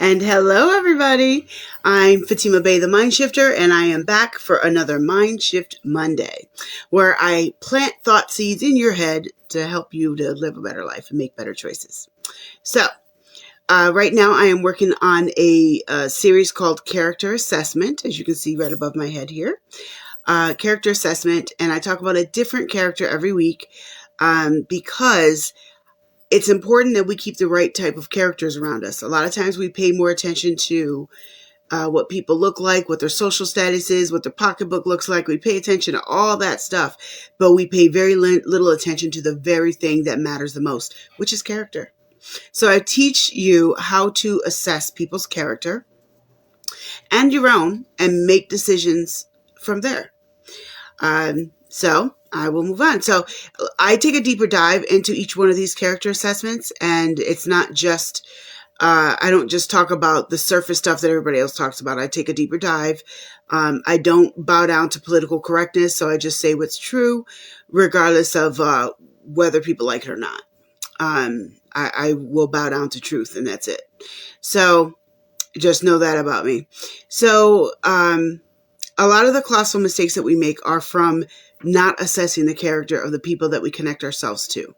And hello, everybody. I'm Fatima Bey, the Mindshifter, and I am back for another Mindshift Monday, where I plant thought seeds in your head to help you to live a better life and make better choices. So, right now I am working on a series called Character Assessment, as you can see right above my head here. Character Assessment, and I talk about a different character every week because it's important that we keep the right type of characters around us. A lot of times we pay more attention to what people look like, what their social status is, what their pocketbook looks like. We pay attention to all that stuff, but we pay very little attention to the very thing that matters the most, which is character. So I teach you how to assess people's character and your own and make decisions from there. So I will move on. So I take a deeper dive into each one of these character assessments, and it's not just, I don't just talk about the surface stuff that everybody else talks about. I take a deeper dive. I don't bow down to political correctness, so I just say what's true, regardless of whether people like it or not. I will bow down to truth, and that's it. So just know that about me. So a lot of the colossal mistakes that we make are from not assessing the character of the people that we connect ourselves to.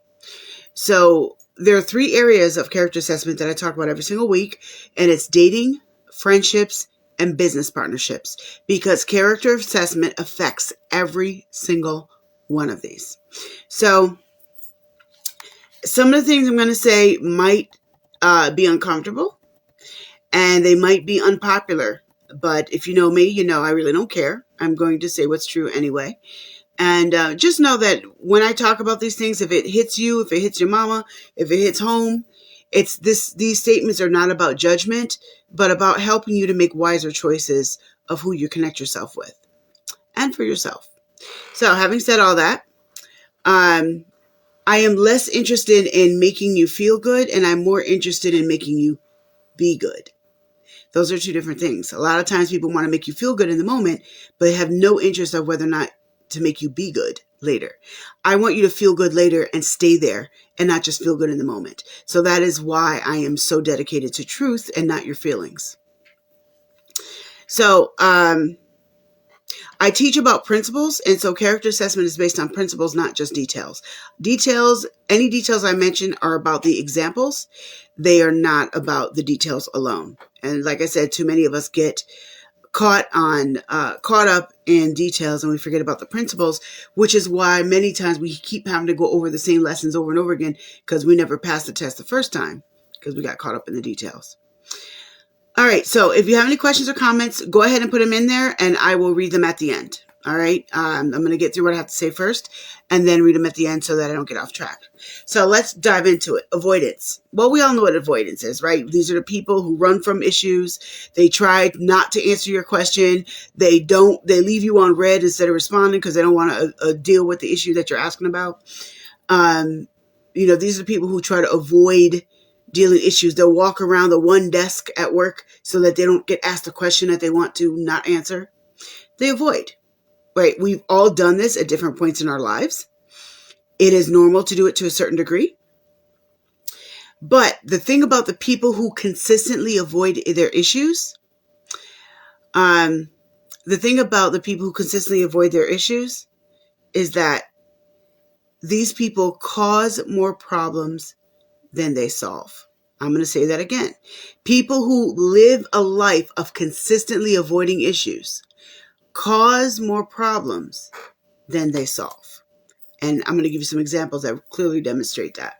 So there are 3 areas of character assessment that I talk about every single week, and it's dating, friendships, and business partnerships, because character assessment affects every single one of these. So some of the things I'm going to say might be uncomfortable, and they might be unpopular. But if you know me, you know I really don't care. I'm going to say what's true anyway. And just know that when I talk about these things, if it hits you, if it hits your mama, if it hits home, these statements are not about judgment, but about helping you to make wiser choices of who you connect yourself with and for yourself. So having said all that, I am less interested in making you feel good, and I'm more interested in making you be good. Those are 2 different things. A lot of times people want to make you feel good in the moment, but have no interest of whether or not to make you be good later. I want you to feel good later and stay there and not just feel good in the moment. So that is why I am so dedicated to truth and not your feelings. So I teach about principles, and so character assessment is based on principles, not just details. Any details I mention are about the examples. They are not about the details alone. And like I said, too many of us get caught up in details and we forget about the principles, which is why many times we keep having to go over the same lessons over and over again, because we never passed the test the first time because we got caught up in the details. All right. So if you have any questions or comments, go ahead and put them in there and I will read them at the end. All right. I'm going to get through what I have to say first and then read them at the end so that I don't get off track. So let's dive into it. Avoidance. Well, we all know what avoidance is, right? These are the people who run from issues. They try not to answer your question. They leave you on red instead of responding because they don't want to deal with the issue that you're asking about. These are the people who try to avoid dealing issues. They'll walk around the one desk at work so that they don't get asked a question that they want to not answer. They avoid. Right? We've all done this at different points in our lives. It is normal to do it to a certain degree. But the thing about the people who consistently avoid their issues, is that these people cause more problems than they solve. I'm going to say that again. People who live a life of consistently avoiding issues cause more problems than they solve. And I'm going to give you some examples that clearly demonstrate that.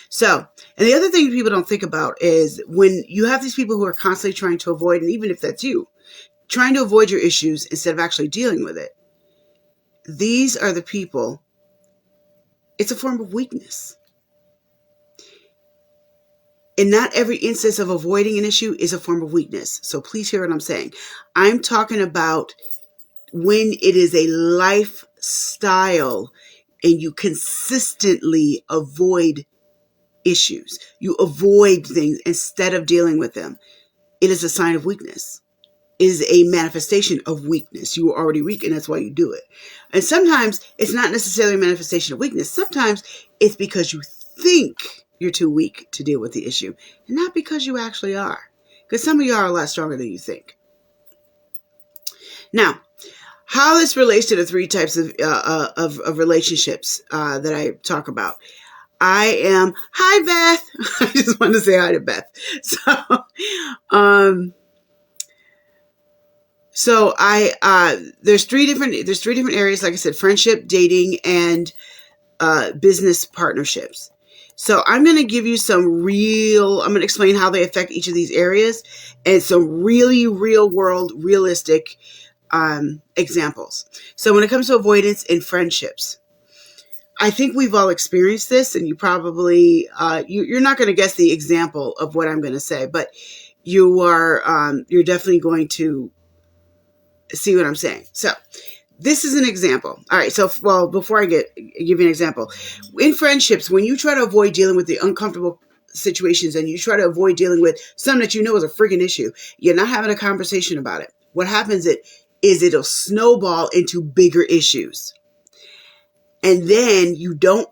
So, and the other thing people don't think about is when you have these people who are constantly trying to avoid, and even if that's you, trying to avoid your issues instead of actually dealing with it, these are the people, it's a form of weakness. And not every instance of avoiding an issue is a form of weakness. So please hear what I'm saying. I'm talking about when it is a lifestyle and you consistently avoid issues, you avoid things instead of dealing with them, it is a sign of weakness. It is a manifestation of weakness. You are already weak and that's why you do it. And sometimes it's not necessarily a manifestation of weakness. Sometimes it's because you think you're too weak to deal with the issue and not because you actually are. because some of you are a lot stronger than you think. Now, how this relates to the three types of relationships that I talk about. Hi Beth. I just wanted to say hi to Beth. There's three different areas, like I said: friendship, dating, and business partnerships. So I'm going to give you I'm going to explain how they affect each of these areas and some really real world, realistic examples. So when it comes to avoidance in friendships, I think we've all experienced this, and you probably, you're not going to guess the example of what I'm going to say, but you're definitely going to see what I'm saying. So this is an example. All right. So, before I give you an example, in friendships, when you try to avoid dealing with the uncomfortable situations and you try to avoid dealing with something that you know is a freaking issue, you're not having a conversation about it. What happens is it'll snowball into bigger issues. And then you don't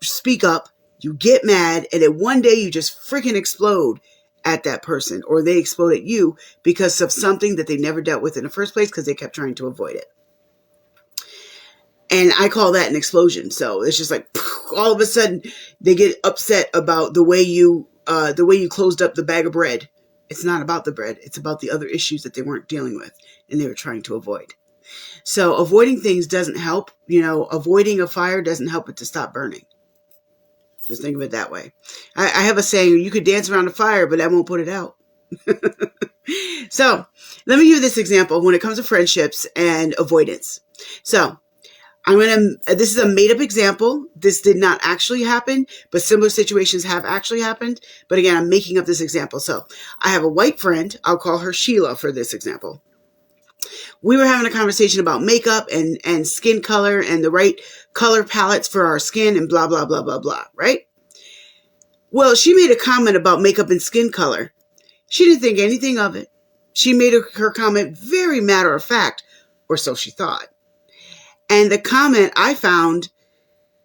speak up, you get mad, and then one day you just freaking explode at that person, or they explode at you because of something that they never dealt with in the first place because they kept trying to avoid it. And I call that an explosion. So it's just like all of a sudden they get upset about the way you closed up the bag of bread. It's not about the bread. It's about the other issues that they weren't dealing with and they were trying to avoid. So avoiding things doesn't help. Avoiding a fire doesn't help it to stop burning. Just think of it that way. I have a saying: you could dance around a fire, but that won't put it out. So let me give you this example when it comes to friendships and avoidance. So this is a made up example. This did not actually happen, but similar situations have actually happened. But again, I'm making up this example. So I have a white friend. I'll call her Sheila for this example. We were having a conversation about makeup and skin color and the right color palettes for our skin and blah, blah, blah, blah, blah, right? Well, she made a comment about makeup and skin color. She didn't think anything of it. She made her comment very matter of fact, or so she thought. And the comment I found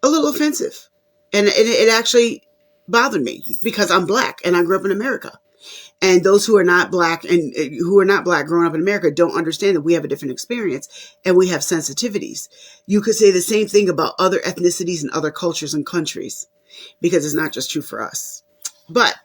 a little offensive. And it actually bothered me because I'm Black and I grew up in America. And those who are not Black growing up in America don't understand that we have a different experience and we have sensitivities. You could say the same thing about other ethnicities and other cultures and countries because it's not just true for us. But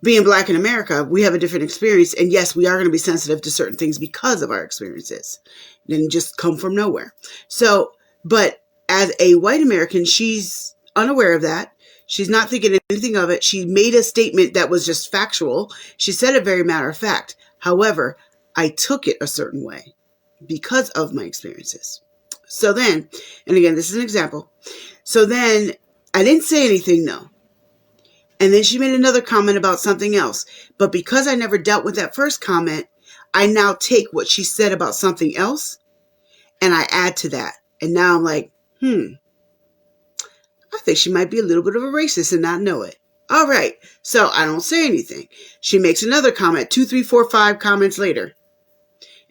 being Black in America, we have a different experience. And yes, we are going to be sensitive to certain things because of our experiences. They didn't just come from nowhere. So, but as a white American, she's unaware of that. She's not thinking anything of it. She made a statement that was just factual. She said it very matter of fact. However, I took it a certain way because of my experiences. So then, and again, this is an example. So then I didn't say anything, no. And then she made another comment about something else. But because I never dealt with that first comment, I now take what she said about something else and I add to that. And now I'm like, I think she might be a little bit of a racist and not know it. All right. So I don't say anything. She makes another comment, 2, 3, 4, 5 comments later.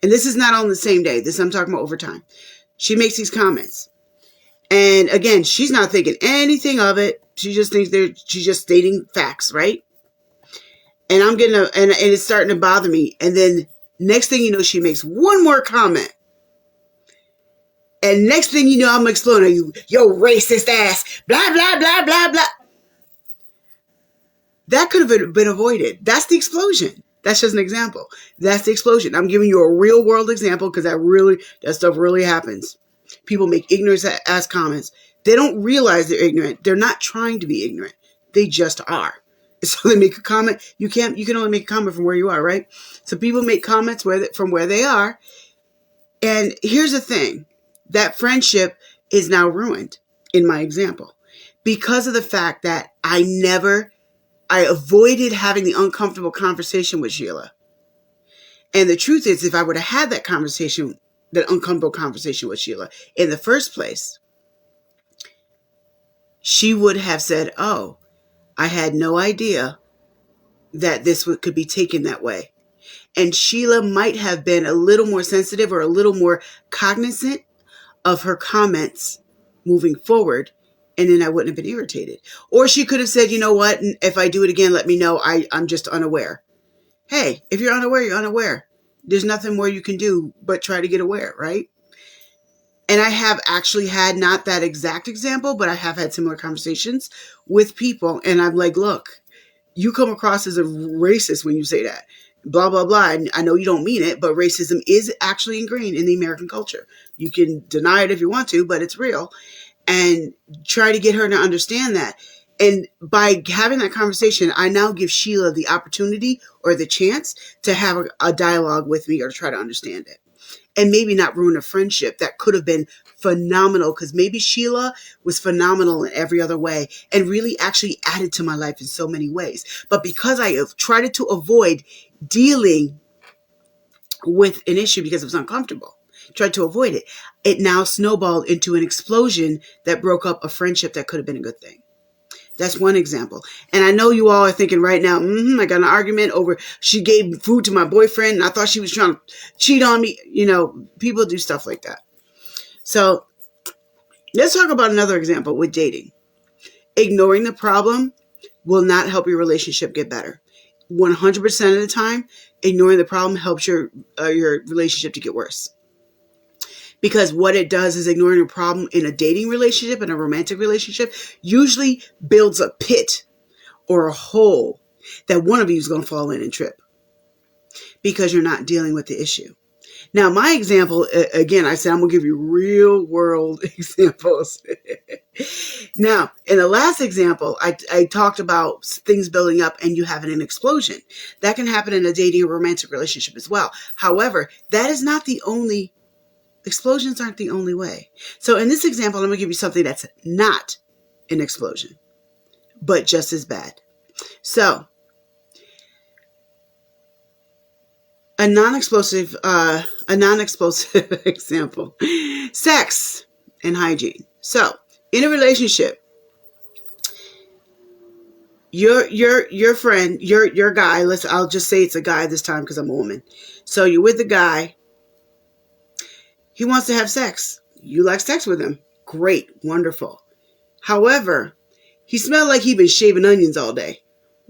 And this is not on the same day. This I'm talking about over time. She makes these comments. And again, she's not thinking anything of it. She just thinks she's just stating facts, right? And I'm getting and it's starting to bother me. And then next thing you know, she makes one more comment. And next thing you know, I'm exploding. You, yo, racist ass, blah, blah, blah, blah, blah. That could have been avoided. That's the explosion. That's just an example. That's the explosion. I'm giving you a real world example because that stuff really happens. People make ignorant ass comments. They don't realize they're ignorant. They're not trying to be ignorant. They just are. So they make a comment. You can only make a comment from where you are, right? So people make comments from where they are. And here's the thing. That friendship is now ruined in my example because of the fact that I avoided having the uncomfortable conversation with Sheila. And the truth is, if I would have had that uncomfortable conversation with Sheila in the first place, she would have said, oh, I had no idea that this could be taken that way. And Sheila might have been a little more sensitive or a little more cognizant of her comments moving forward, and then I wouldn't have been irritated. Or she could have said, you know what, if I do it again, let me know. I'm just unaware. Hey, if you're unaware, you're unaware. There's nothing more you can do but try to get aware, right? And I have actually had not that exact example, but I have had similar conversations with people. And I'm like, look, you come across as a racist when you say that. Blah, blah, blah. And I know you don't mean it, but racism is actually ingrained in the American culture. You can deny it if you want to, but it's real. And try to get her to understand that. And by having that conversation, I now give Sheila the opportunity or the chance to have a dialogue with me or try to understand it. And maybe not ruin a friendship that could have been phenomenal, because maybe Sheila was phenomenal in every other way and really actually added to my life in so many ways. But because I have tried to avoid dealing with an issue because it was uncomfortable, tried to avoid it, it now snowballed into an explosion that broke up a friendship that could have been a good thing. That's one example. And I know you all are thinking right now, I got an argument over she gave food to my boyfriend and I thought she was trying to cheat on me. You know, people do stuff like that. So let's talk about another example with dating. Ignoring the problem will not help your relationship get better. 100% of the time, ignoring the problem helps your relationship to get worse. Because what it does is ignoring a problem in a dating relationship and a romantic relationship usually builds a pit or a hole that one of you is going to fall in and trip because you're not dealing with the issue. Now, my example, again, I said I'm going to give you real world examples. Now, in the last example, I talked about things building up and you having an explosion. That can happen in a dating or romantic relationship as well. However, that is not the only explosions aren't the only way. So in this example, I'm going to give you something that's not an explosion, but just as bad. So a non-explosive example, sex and hygiene. So in a relationship, your friend, your guy, I'll just say it's a guy this time because I'm a woman. So you're with the guy. He wants to have sex. You like sex with him. Great. Wonderful. However, he smelled like he'd been shaving onions all day.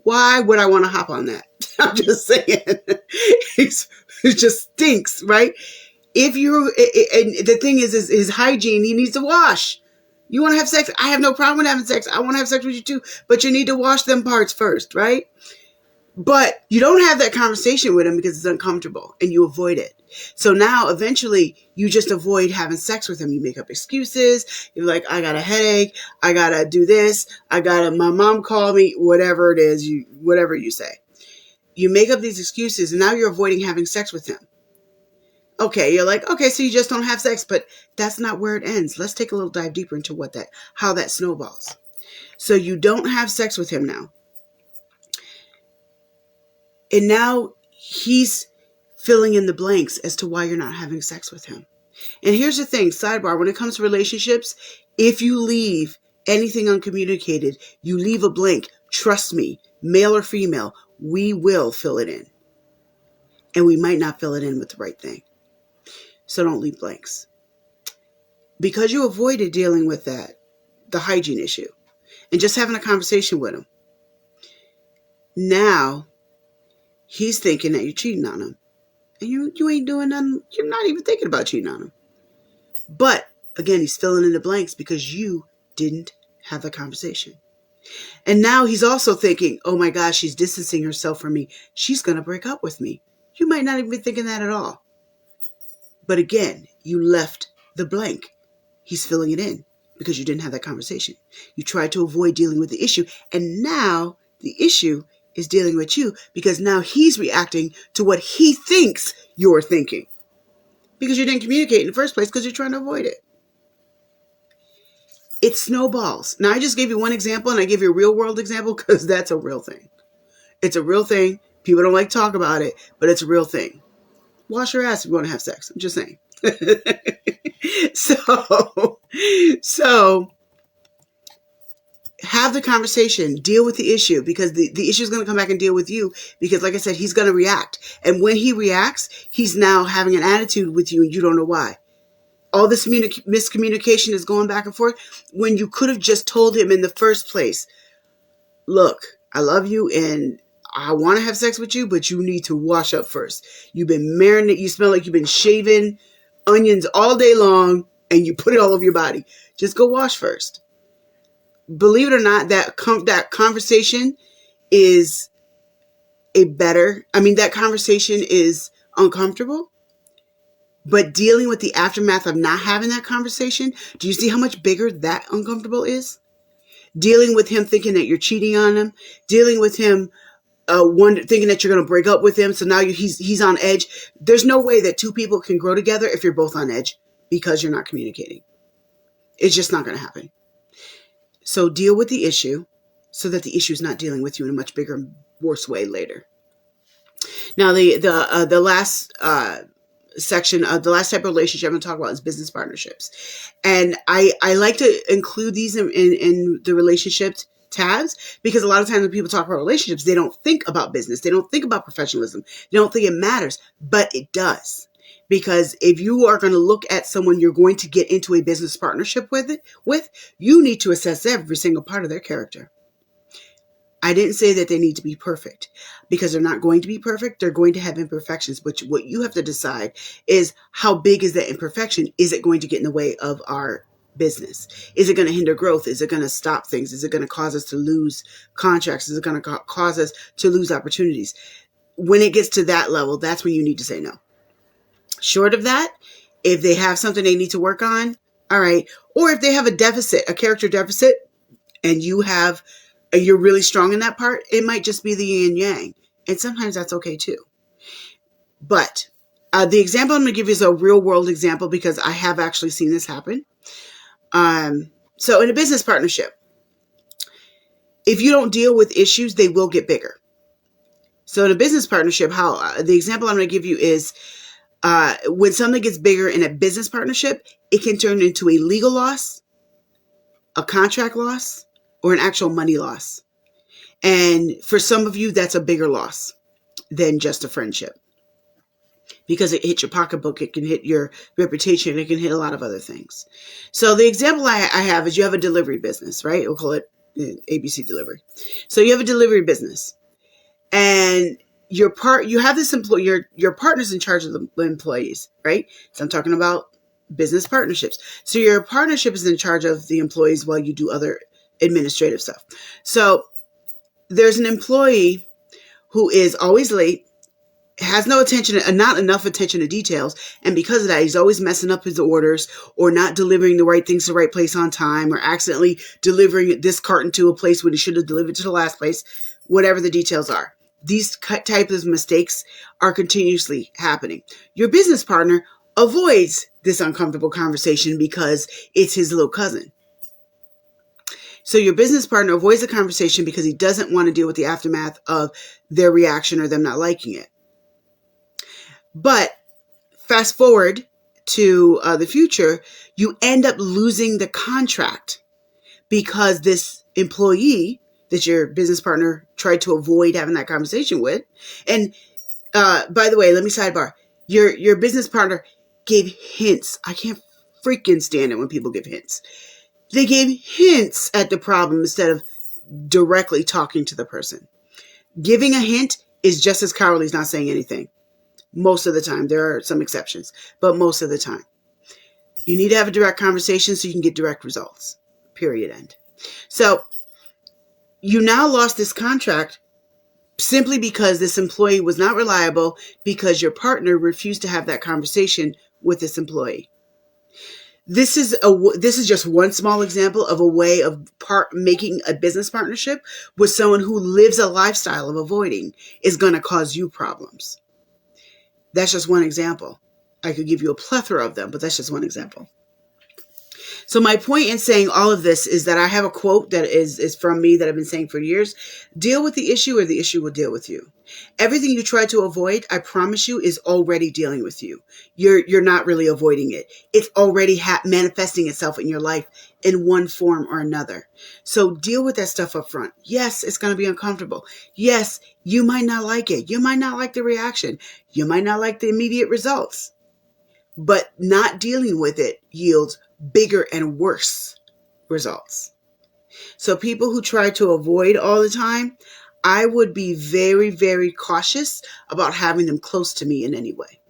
Why would I want to hop on that? I'm just saying. It just stinks, right? And the thing is his hygiene, he needs to wash. You want to have sex? I have no problem with having sex. I want to have sex with you too. But you need to wash them parts first, right? But you don't have that conversation with him because it's uncomfortable and you avoid it. So now eventually you just avoid having sex with him. You make up excuses. You're like, I got a headache. I got to do this. My mom called me, whatever it is, whatever you say. You make up these excuses and now you're avoiding having sex with him. Okay. You're like, okay, so you just don't have sex, but that's not where it ends. Let's take a little dive deeper into how that snowballs. So you don't have sex with him now. And now he's filling in the blanks as to why you're not having sex with him. And here's the thing, sidebar, when it comes to relationships, if you leave anything uncommunicated, you leave a blank, trust me, male or female, we will fill it in. And we might not fill it in with the right thing. So don't leave blanks. Because you avoided dealing with the hygiene issue, and just having a conversation with him, now he's thinking that you're cheating on him. And you ain't doing nothing. You're not even thinking about cheating on him. But, again, he's filling in the blanks because you didn't have the conversation. And now he's also thinking, oh my gosh, she's distancing herself from me. She's going to break up with me. You might not even be thinking that at all. But again, you left the blank. He's filling it in because you didn't have that conversation. You tried to avoid dealing with the issue. And now the issue is dealing with you because now he's reacting to what he thinks you're thinking because you didn't communicate in the first place because you're trying to avoid it. It snowballs. Now, I just gave you one example and I gave you a real world example because that's a real thing. It's a real thing. People don't like to talk about it, but it's a real thing. Wash your ass if you want to have sex. I'm just saying. So have the conversation, deal with the issue because the issue is going to come back and deal with you because, like I said, he's going to react. And when he reacts, he's now having an attitude with you and you don't know why. All this miscommunication is going back and forth when you could have just told him in the first place, look, I love you and I want to have sex with you, but you need to wash up first. You've been marinated. You smell like you've been shaving onions all day long, and you put it all over your body. Just go wash first. Believe it or not, that conversation is that conversation is uncomfortable, but dealing with the aftermath of not having that conversation, do you see how much bigger that uncomfortable is? Dealing with him thinking that you're cheating on him, dealing with him thinking that you're going to break up with him, so now he's on edge. There's no way that two people can grow together if you're both on edge because you're not communicating. It's just not going to happen. So deal with the issue so that the issue is not dealing with you in a much bigger, worse way later. Now, the last section of the last type of relationship I'm going to talk about is business partnerships. And I like to include these in the relationships tabs, because a lot of times when people talk about relationships, they don't think about business. They don't think about professionalism. They don't think it matters, but it does. Because if you are going to look at someone you're going to get into a business partnership with, you need to assess every single part of their character. I didn't say that they need to be perfect, because they're not going to be perfect. They're going to have imperfections. But what you have to decide is, how big is that imperfection? Is it going to get in the way of our business? Is it going to hinder growth? Is it going to stop things? Is it going to cause us to lose contracts? Is it going to cause us to lose opportunities? When it gets to that level, that's when you need to say no. Short of that, if they have something they need to work on, all right. Or if they have a deficit, a character deficit, and you're really strong in that part, it might just be the yin and yang. And sometimes that's okay too. But the example I'm going to give you is a real world example, because I have actually seen this happen. So in a business partnership, if you don't deal with issues, they will get bigger. So in a business partnership, the example I'm going to give you is, when something gets bigger in a business partnership, it can turn into a legal loss, a contract loss, or an actual money loss. And for some of you, that's a bigger loss than just a friendship, because it hits your pocketbook, it can hit your reputation, it can hit a lot of other things. So the example I have is, you have a delivery business, right? We'll call it ABC Delivery. So you have a delivery business, and you have this employee, your partner's in charge of the employees, right? So I'm talking about business partnerships. So your partnership is in charge of the employees while you do other administrative stuff. So there's an employee who is always late, has no attention and not enough attention to details. And because of that, he's always messing up his orders, or not delivering the right things to the right place on time, or accidentally delivering this carton to a place when he should have delivered to the last place, whatever the details are. These types of mistakes are continuously happening. Your business partner avoids this uncomfortable conversation because it's his little cousin. So your business partner avoids the conversation because he doesn't want to deal with the aftermath of their reaction or them not liking it. But fast forward to the future, you end up losing the contract because this employee that your business partner tried to avoid having that conversation with. And by the way, let me sidebar. Your business partner gave hints. I can't freaking stand it when people give hints. They gave hints at the problem instead of directly talking to the person. Giving a hint is just as cowardly as not saying anything. Most of the time. There are some exceptions, but most of the time. You need to have a direct conversation so you can get direct results. Period. End. So you now lost this contract simply because this employee was not reliable, because your partner refused to have that conversation with this employee. This is just one small example of a way of making a business partnership with someone who lives a lifestyle of avoiding is going to cause you problems. That's just one example. I could give you a plethora of them, but that's just one example. So my point in saying all of this is that I have a quote that is from me that I've been saying for years. Deal with the issue or the issue will deal with you. Everything you try to avoid, I promise you, is already dealing with you. You're not really avoiding it. It's already manifesting itself in your life in one form or another. So deal with that stuff up front. Yes, it's going to be uncomfortable. Yes, you might not like it. You might not like the reaction. You might not like the immediate results. But not dealing with it yields bigger and worse results. So people who try to avoid all the time, I would be very, very cautious about having them close to me in any way.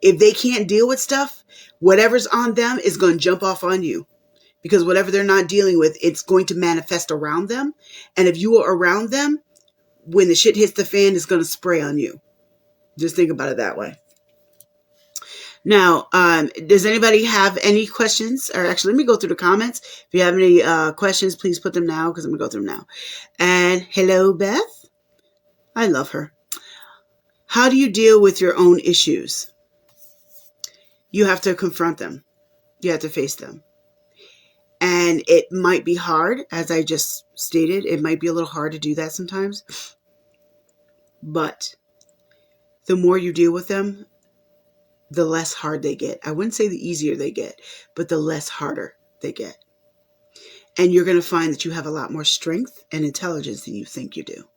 If they can't deal with stuff, whatever's on them is going to jump off on you, because whatever they're not dealing with, it's going to manifest around them. And if you are around them, when the shit hits the fan, it's going to spray on you. Just think about it that way. Now, does anybody have any questions? Or actually, let me go through the comments. If you have any questions, please put them now, because I'm going to go through them now. And hello, Beth. I love her. How do you deal with your own issues? You have to confront them. You have to face them. And it might be hard, as I just stated. It might be a little hard to do that sometimes. But the more you deal with them, the less hard they get. I wouldn't say the easier they get, but the less harder they get. And you're going to find that you have a lot more strength and intelligence than you think you do.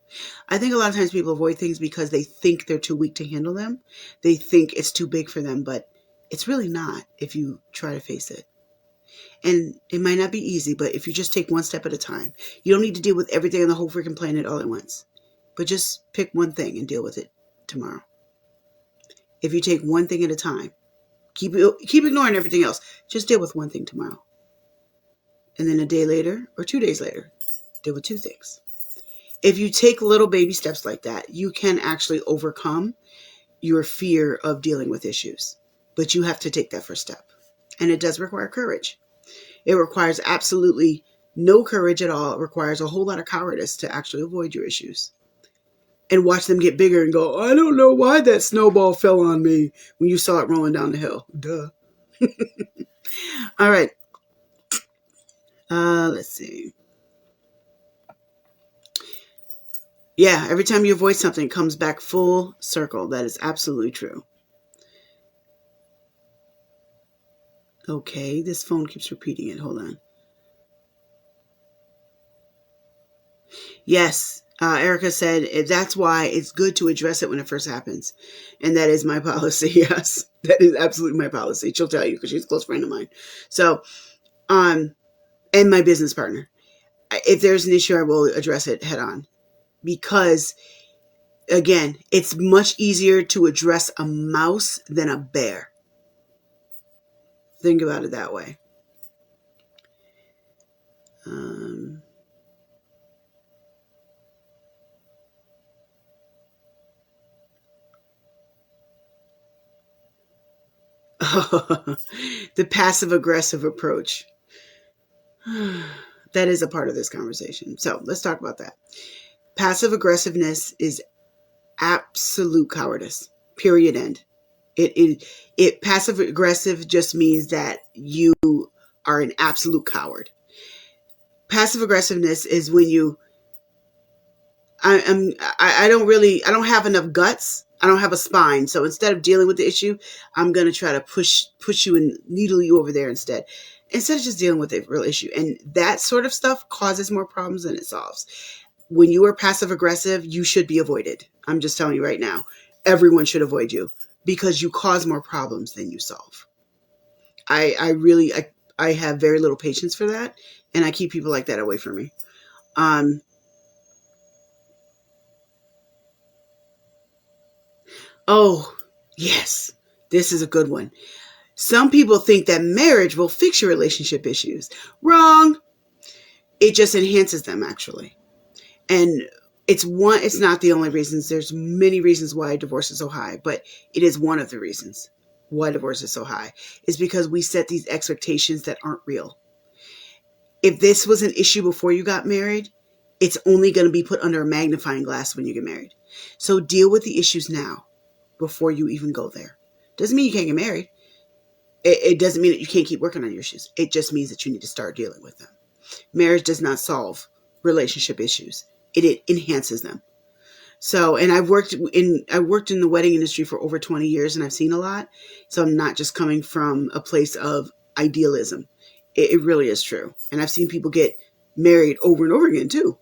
I think a lot of times people avoid things because they think they're too weak to handle them. They think it's too big for them, but it's really not if you try to face it. And it might not be easy, but if you just take one step at a time, you don't need to deal with everything on the whole freaking planet all at once. But just pick one thing and deal with it tomorrow. If you take one thing at a time, keep ignoring everything else. Just deal with one thing tomorrow. And then a day later or 2 days later, deal with two things. If you take little baby steps like that, you can actually overcome your fear of dealing with issues. But you have to take that first step. And it does require courage. It requires absolutely no courage at all. It requires a whole lot of cowardice to actually avoid your issues. And watch them get bigger and go, I don't know why that snowball fell on me when you saw it rolling down the hill. Duh. All right. Let's see. Yeah, every time you avoid something, it comes back full circle. That is absolutely true. Okay, this phone keeps repeating it. Hold on. Yes, Erica said that's why it's good to address it when it first happens. And that is my policy. Yes, that is absolutely my policy. She'll tell you because she's a close friend of mine. So, and my business partner. If there's an issue, I will address it head on. Because, again, it's much easier to address a mouse than a bear. Think about it that way. The passive-aggressive approach. That is a part of this conversation. So let's talk about that. Passive-aggressiveness is absolute cowardice. Period. End. It passive-aggressive just means that you are an absolute coward. Passive-aggressiveness is when you, I don't have enough guts. I don't have a spine. So instead of dealing with the issue, I'm going to try to push you and needle you over there instead of just dealing with the real issue. And that sort of stuff causes more problems than it solves. When you are passive aggressive, you should be avoided. I'm just telling you right now, everyone should avoid you because you cause more problems than you solve. I have very little patience for that. And I keep people like that away from me. Oh, yes, this is a good one. Some people think that marriage will fix your relationship issues. Wrong. It just enhances them, actually. And it's not the only reasons. There's many reasons why divorce is so high, but it is one of the reasons why divorce is so high is because we set these expectations that aren't real. If this was an issue before you got married, it's only going to be put under a magnifying glass when you get married. So deal with the issues now before you even go there. Doesn't mean you can't get married. It doesn't mean that you can't keep working on your issues. It just means that you need to start dealing with them. Marriage does not solve relationship issues. It enhances them. So, and I've worked in the wedding industry for over 20 years and I've seen a lot. So I'm not just coming from a place of idealism. It really is true. And I've seen people get married over and over again too.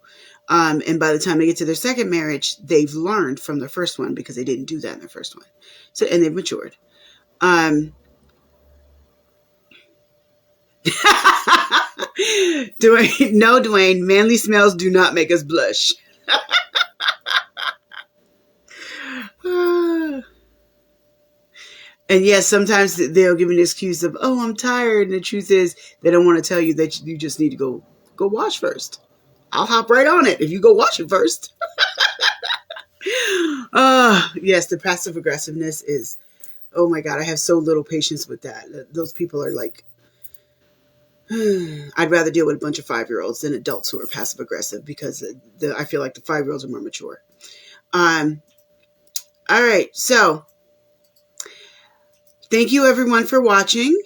And by the time they get to their second marriage, they've learned from their first one because they didn't do that in their first one. So, and they've matured. Dwayne, manly smells do not make us blush. And yes, sometimes they'll give an excuse of, "Oh, I'm tired," and the truth is, they don't want to tell you that you just need to go wash first. I'll hop right on it if you go wash it first. Yes, the passive aggressiveness is. Oh my God, I have so little patience with that. Those people are like, I'd rather deal with a bunch of 5-year-olds than adults who are passive aggressive because I feel like the 5-year-olds are more mature. All right, so thank you everyone for watching.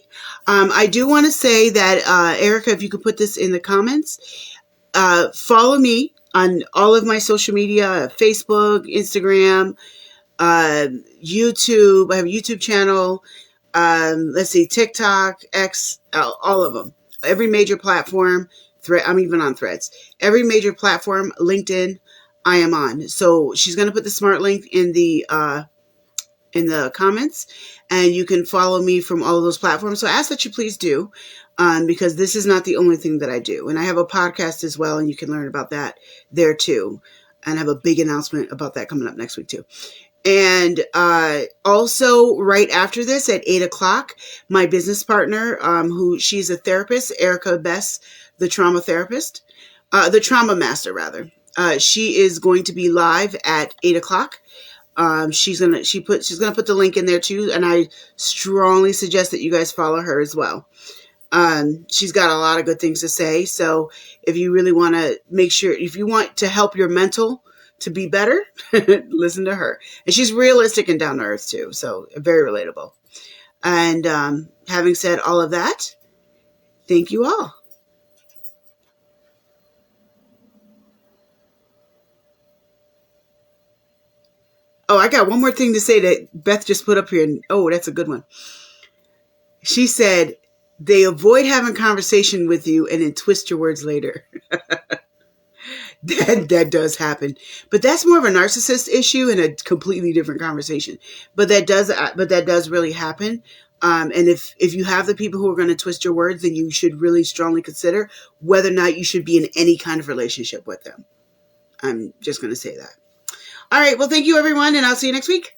I do want to say that, Erica, if you could put this in the comments, follow me on all of my social media, Facebook, Instagram, YouTube. I have a YouTube channel. Let's see, TikTok, X, all of them. Every major platform. I'm even on Threads. Every major platform, LinkedIn, I am on. So she's going to put the smart link in the comments, and you can follow me from all of those platforms. So I ask that you please do, because this is not the only thing that I do. And I have a podcast as well, and you can learn about that there too. And I have a big announcement about that coming up next week too. And also right after this at 8 o'clock, my business partner, she's a therapist, Erica Bess, the trauma therapist, the trauma master rather. She is going to be live at 8 o'clock. She's gonna put the link in there too, and I strongly suggest that you guys follow her as well. She's got a lot of good things to say. So if you really want to make sure, if you want to help your mental to be better, listen to her. And she's realistic and down to earth too. So very relatable. And having said all of that, thank you all. Oh, I got one more thing to say that Beth just put up here. And, oh, that's a good one. She said, they avoid having conversation with you and then twist your words later. That does happen, but that's more of a narcissist issue and a completely different conversation. But that does really happen. And if you have the people who are going to twist your words, then you should really strongly consider whether or not you should be in any kind of relationship with them. I'm just going to say that. All right. Well, thank you everyone, and I'll see you next week.